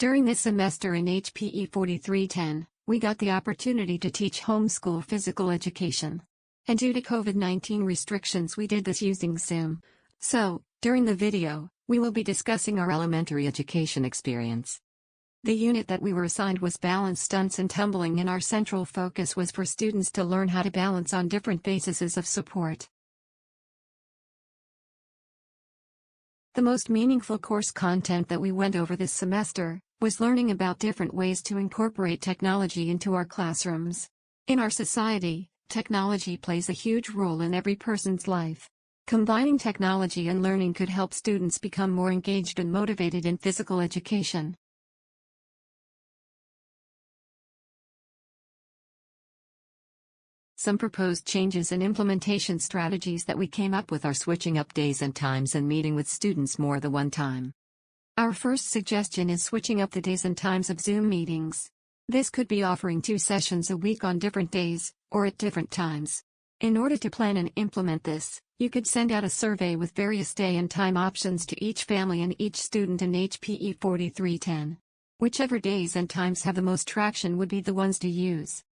During this semester in HPE 4310, we got the opportunity to teach homeschool physical education. And due to COVID-19 restrictions, we did this using Zoom. So, during the video, we will be discussing our elementary education experience. The unit that we were assigned was balance, stunts and tumbling, and our central focus was for students to learn how to balance on different bases of support. The most meaningful course content that we went over this semester was learning about different ways to incorporate technology into our classrooms. In our society, technology plays a huge role in every person's life. Combining technology and learning could help students become more engaged and motivated in physical education. Some proposed changes and implementation strategies that we came up with are switching up days and times and meeting with students more than one time. Our first suggestion is switching up the days and times of Zoom meetings. This could be offering 2 sessions a week on different days, or at different times. In order to plan and implement this, you could send out a survey with various day and time options to each family and each student in HPE 4310. Whichever days and times have the most traction would be the ones to use.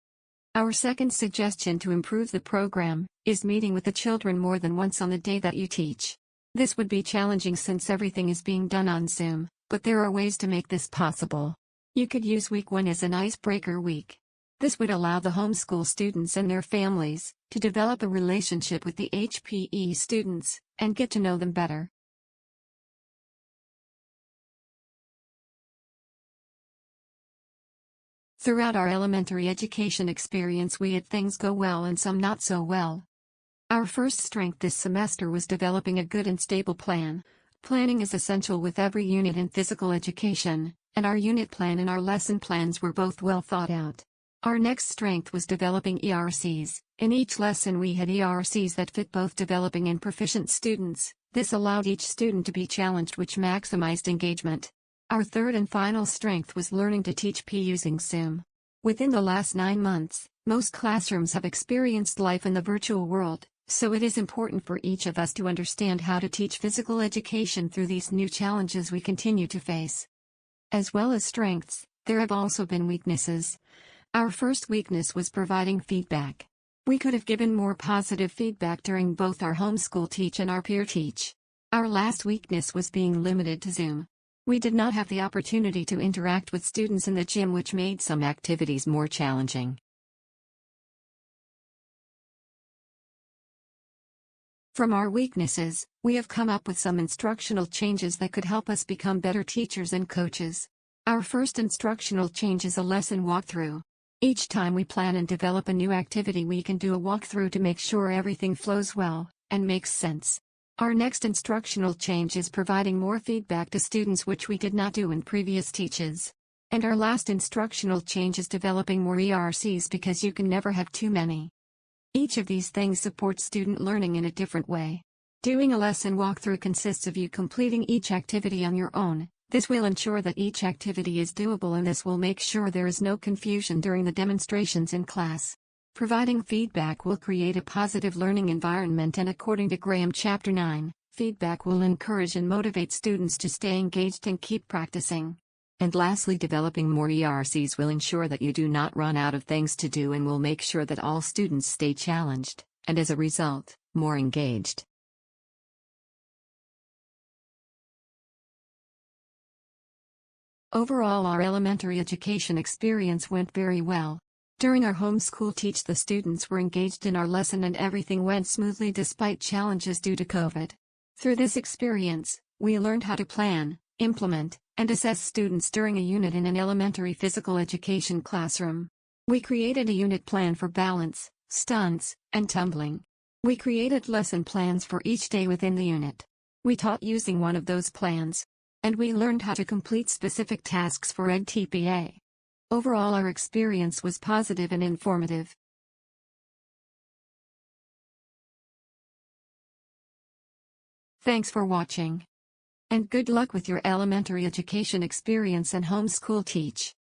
Our second suggestion to improve the program is meeting with the children more than once on the day that you teach. This would be challenging since everything is being done on Zoom, but there are ways to make this possible. You could use week 1 as an icebreaker week. This would allow the homeschool students and their families to develop a relationship with the HPE students and get to know them better. Throughout our elementary education experience, we had things go well and some not so well. Our first strength this semester was developing a good and stable plan. Planning is essential with every unit in physical education, and our unit plan and our lesson plans were both well thought out. Our next strength was developing ERCs. In each lesson we had ERCs that fit both developing and proficient students. This allowed each student to be challenged, which maximized engagement. Our third and final strength was learning to teach P using Zoom. Within the last 9 months, most classrooms have experienced life in the virtual world, so it is important for each of us to understand how to teach physical education through these new challenges we continue to face. As well as strengths, there have also been weaknesses. Our first weakness was providing feedback. We could have given more positive feedback during both our homeschool teach and our peer teach. Our last weakness was being limited to Zoom. We did not have the opportunity to interact with students in the gym, which made some activities more challenging. From our weaknesses, we have come up with some instructional changes that could help us become better teachers and coaches. Our first instructional change is a lesson walkthrough. Each time we plan and develop a new activity, we can do a walkthrough to make sure everything flows well and makes sense. Our next instructional change is providing more feedback to students, which we did not do in previous teaches. And our last instructional change is developing more ERCs, because you can never have too many. Each of these things supports student learning in a different way. Doing a lesson walkthrough consists of you completing each activity on your own. This will ensure that each activity is doable, and this will make sure there is no confusion during the demonstrations in class. Providing feedback will create a positive learning environment, and according to Graham Chapter 9, feedback will encourage and motivate students to stay engaged and keep practicing. And lastly, developing more ERCs will ensure that you do not run out of things to do and will make sure that all students stay challenged, and as a result, more engaged. Overall, our elementary education experience went very well. During our homeschool teach, the students were engaged in our lesson and everything went smoothly despite challenges due to COVID. Through this experience, we learned how to plan, implement, and assess students during a unit in an elementary physical education classroom. We created a unit plan for balance, stunts, and tumbling. We created lesson plans for each day within the unit. We taught using one of those plans. And we learned how to complete specific tasks for EdTPA. Overall, our experience was positive and informative. Thanks for watching. And good luck with your elementary education experience and homeschool teach.